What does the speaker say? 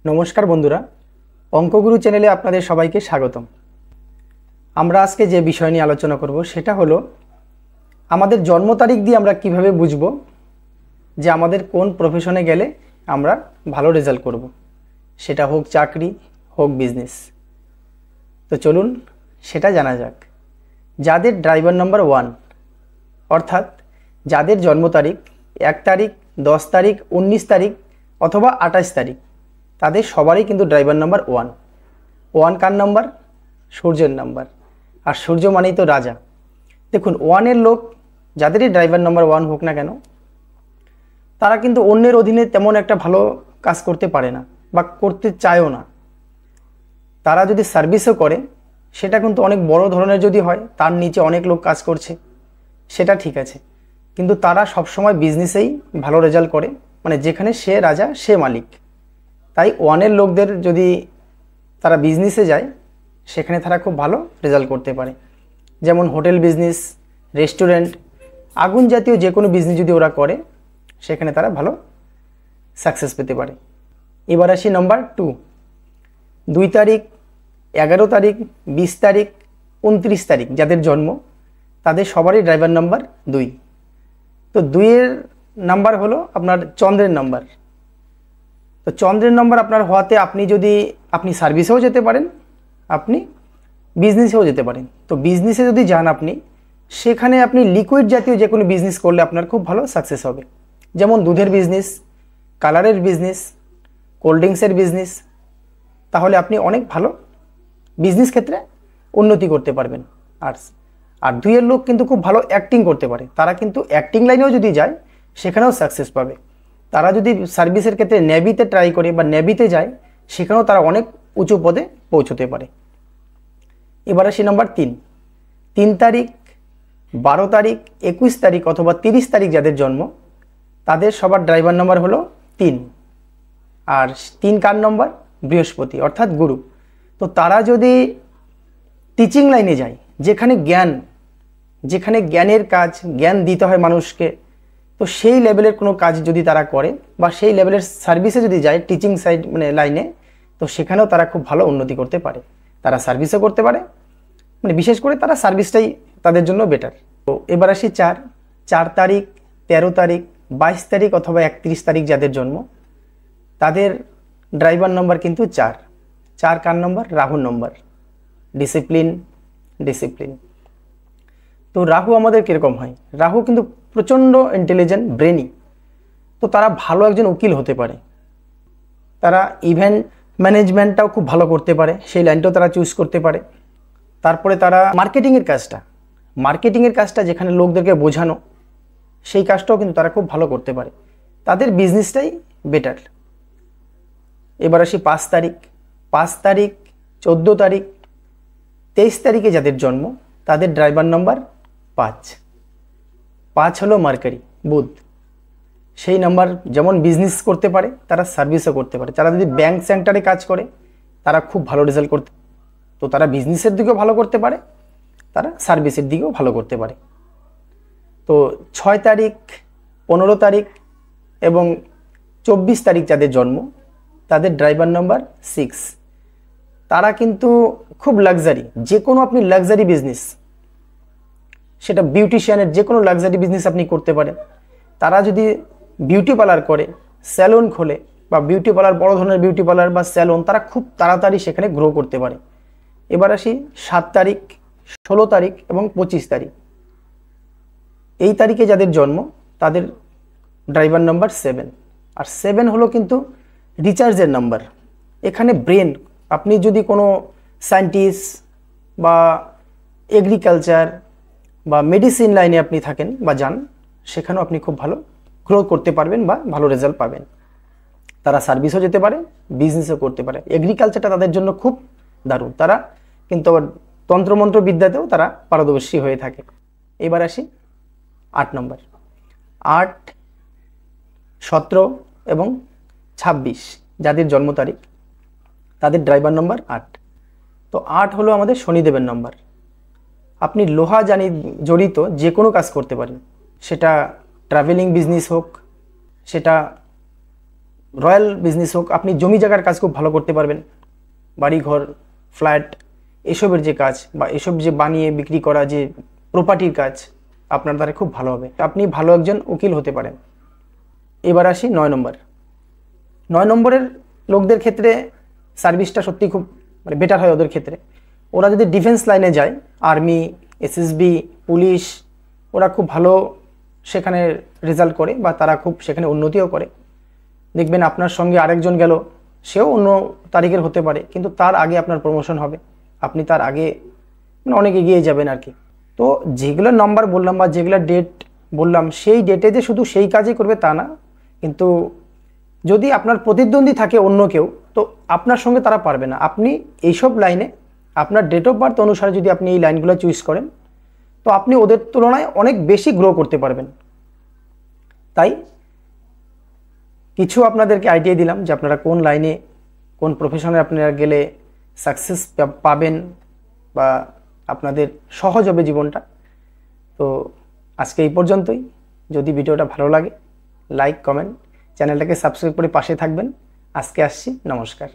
নমস্কার বন্ধুরা, অঙ্কগুরু চ্যানেলে আপনাদের সবাইকে স্বাগতম। আমরা আজকে যে বিষয় নিয়ে আলোচনা করব সেটা হলো আমাদের জন্ম তারিখ দিয়ে আমরা কিভাবে বুঝব যে আমাদের কোন প্রফেশনে গেলে আমরা ভালো রেজাল্ট করব, সেটা হোক চাকরি হোক বিজনেস। তো চলুন সেটা জানা যাক। যাদের ড্রাইভার নাম্বার 1 অর্থাৎ যাদের জন্ম তারিখ 1 তারিখ, 10 তারিখ, 19 তারিখ অথবা 28 তারিখ, তাদের সবারই কিন্তু ড্রাইভার নাম্বার 1 কার নাম্বার? সূর্যের নাম্বার। আর সূর্য মানেই তো রাজা। দেখুন, 1-এর লোক যাদেরই ড্রাইভার নাম্বার 1 হোক না কেন, তারা কিন্তু অন্যের অধীনে তেমন একটা ভালো কাজ করতে পারে না বা করতে চায়ও না। তারা যদি সার্ভিসও করে সেটা কিন্তু অনেক বড় ধরনের যদি হয়, তার নিচে অনেক লোক কাজ করছে, সেটা ঠিক আছে, কিন্তু তারা সবসময় বিজনেসেই ভালো রেজাল্ট করে, মানে যেখানে সে রাজা সে মালিক। তাই 1-এর লোকদের যদি তারা বিজনেসে যায় সেখানে তারা খুব ভালো রেজাল্ট করতে পারে। যেমন হোটেল বিজনেস, রেস্টুরেন্ট, আগুন জাতীয় যে কোনো বিজনেস যদি ওরা করে সেখানে তারা ভালো সাকসেস পেতে পারে। এবার আসি নাম্বার 2 তারিখ, 11 তারিখ, 20 তারিখ, 29 তারিখ যাদের জন্ম, তাদের সবারই ড্রাইভার নাম্বার 2। তো 2-এর নাম্বার হলো আপনার চন্দ্রের নাম্বার। তো চন্দ্রের নম্বর আপনার হওয়াতে আপনি সার্ভিসেও যেতে পারেন, আপনি বিজনেসেও যেতে পারেন। তো বিজনেসে যদি যান আপনি, সেখানে আপনি লিকুইড জাতীয় যে কোনো বিজনেস করলে আপনার খুব ভালো সাকসেস হবে। যেমন দুধের বিজনেস, কালারের বিজনেস, কোল্ড ড্রিঙ্কসের বিজনেস, তাহলে আপনি অনেক ভালো বিজনেস ক্ষেত্রে উন্নতি করতে পারবেন। আর 2-এর লোক কিন্তু খুব ভালো অ্যাক্টিং করতে পারে, তারা কিন্তু অ্যাক্টিং লাইনেও যদি যায় সেখানেও সাকসেস পাবে। তারা যদি সার্ভিসের ক্ষেত্রে নেভিতে ট্রাই করে বা নেভিতে যায়, সেখানেও তারা অনেক উঁচু পদে পৌঁছতে পারে। এবার আসি নাম্বার 3 তারিখ, 12 তারিখ, 21 তারিখ অথবা 30 তারিখ যাদের জন্ম, তাদের সবার ড্রাইভার নাম্বার হলো 3। আর 3 কার নম্বর? বৃহস্পতি অর্থাৎ গুরু। তো তারা যদি টিচিং লাইনে যায়, যেখানে জ্ঞানের কাজ, জ্ঞান দিতে হয় মানুষকে, তো সেই লেভেলের কোনো কাজ যদি তারা করে বা সেই লেভেলের সার্ভিসে যদি যায় টিচিং সাইড মানে লাইনে, তো সেখানেও তারা খুব ভালো উন্নতি করতে পারে। তারা সার্ভিসও করতে পারে, মানে বিশেষ করে তারা সার্ভিসটাই তাদের জন্য বেটার। তো এবার আসি 4 তারিখ, 13 তারিখ, 22 তারিখ অথবা 31 তারিখ যাদের জন্ম, তাদের ড্রাইভার নম্বর কিন্তু 4 কার নম্বর? রাহুর নম্বর। ডিসিপ্লিন। তো রাহু আমাদের কীরকম হয়? রাহু কিন্তু প্রচণ্ড ইন্টেলিজেন্ট, ব্রেনি। তো তারা ভালো একজন উকিল হতে পারে, তারা ইভেন্ট ম্যানেজমেন্টটাও খুব ভালো করতে পারে, সেই লাইনটাও তারা চুজ করতে পারে। তারপরে তারা মার্কেটিংয়ের কাজটা যেখানে লোকদেরকে বোঝানো, সেই কাজটাও কিন্তু তারা খুব ভালো করতে পারে। তাদের বিজনেসটাই বেটার। এবার আসি 5 তারিখ, 14 তারিখ, 23 তারিখে যাদের জন্ম, তাদের ড্রাইভার নাম্বার 5 হলো মার্কারি, বুধ। সেই নাম্বার যেমন বিজনেস করতে পারে, তারা সার্ভিসও করতে পারে। তারা যদি ব্যাংক সেক্টরে কাজ করে, তারা খুব ভালো রেজাল্ট করতে, তো তারা বিজনেসের দিকেও ভালো করতে পারে, তারা সার্ভিসের দিকেও ভালো করতে পারে। তো 6 তারিখ, 15 তারিখ এবং 24 তারিখ যাদের জন্ম, তাদের ড্রাইভার নাম্বার 6। তারা কিন্তু খুব লাক্সারি, যে কোনো আপনি লাক্সারি বিজনেস, সেটা বিউটিশিয়ানের যে কোনো লাক্সারি বিজনেস আপনি করতে পারেন। তারা যদি বিউটি পার্লার করে, স্যালন খোলে বা বিউটি পার্লার, বড় ধরনের বিউটি পার্লার বা স্যালন, তারা খুব তাড়াতাড়ি সেখানে গ্রো করতে পারে। এবার আসি 7 তারিখ, 16 তারিখ এবং 25 তারিখ। এই তারিখে যাদের জন্ম, তাদের ড্রাইভার নাম্বার 7। আর 7 হলো কিন্তু রিচার্জের নাম্বার। এখানে ব্রেন, আপনি যদি কোনো সায়েন্টিস্ট বা এগ্রিকালচার বা মেডিসিন লাইনে আপনি থাকেন বা যান, সেখানেও আপনি খুব ভালো গ্রো করতে পারবেন বা ভালো রেজাল্ট পাবেন। তারা সার্ভিসও যেতে পারে, বিজনেসও করতে পারে। এগ্রিকালচারটা তাদের জন্য খুব দারুণ। তারা কিন্তু আবার তন্ত্রমন্ত্র বিদ্যাতেও তারা পারদর্শী হয়ে থাকে। এবার আসি 8 নম্বর। 8, 17 এবং 26 যাদের জন্ম তারিখ, তাদের ড্রাইভার নম্বর 8। তো 8 হলো আমাদের শনিদেবের নম্বর। আপনি লোহা জড়িত যে কোনো কাজ করতে পারেন, সেটা ট্রাভেলিং বিজনেস হোক, সেটা রয়্যাল বিজনেস হোক, আপনি জমি জায়গার কাজ খুব ভালো করতে পারবেন, বাড়িঘর, ফ্ল্যাট, এসবের যে কাজ বা এসব যে বানিয়ে বিক্রি করা যে প্রপার্টির কাজ আপনার দ্বারা খুব ভালো হবে, আপনি ভালো একজন উকিল হতে পারেন। এবার আসি 9 নম্বর। 9 নম্বরের লোকদের ক্ষেত্রে সার্ভিসটা সত্যি খুব মানে বেটার হয় ওদের ক্ষেত্রে। ওরা যদি ডিফেন্স লাইনে যায়, আর্মি, এসএসবি, পুলিশ, ওরা খুব ভালো সেখানে রেজাল্ট করে বা তারা খুব সেখানে উন্নতিও করে। দেখবেন আপনার সঙ্গে আরেকজন গেল, সেও অন্য তারিখের হতে পারে, কিন্তু তার আগে আপনার প্রমোশন হবে, আপনি তার আগে মানে অনেক এগিয়ে যাবেন আর কি। তো যেগুলো নাম্বার বললাম বা যেগুলো ডেট বললাম, সেই ডেটে যে শুধু সেই কাজই করবে তা না, কিন্তু যদি আপনার প্রতিদ্বন্দ্বী থাকে অন্য কেউ, তো আপনার সঙ্গে তারা পারবে না। আপনি এইসব লাইনে আপনার ডেট অফ বার্থ অনুসারে যদি আপনি এই লাইনগুলো চুজ করেন, তো আপনি ওদের তুলনায় অনেক বেশি গ্রো করতে পারবেন। তাই কিছু আপনাদেরকে আইডিয়া দিলাম যে আপনারা কোন লাইনে, কোন প্রফেশনে আপনারা গেলে সাকসেস পাবেন বা আপনাদের সহজ হবে জীবনটা। তো আজকে এই পর্যন্তই। যদি ভিডিওটা ভালো লাগে, লাইক, কমেন্ট, চ্যানেলটাকে সাবস্ক্রাইব করে পাশে থাকবেন। আজকে আসছি, নমস্কার।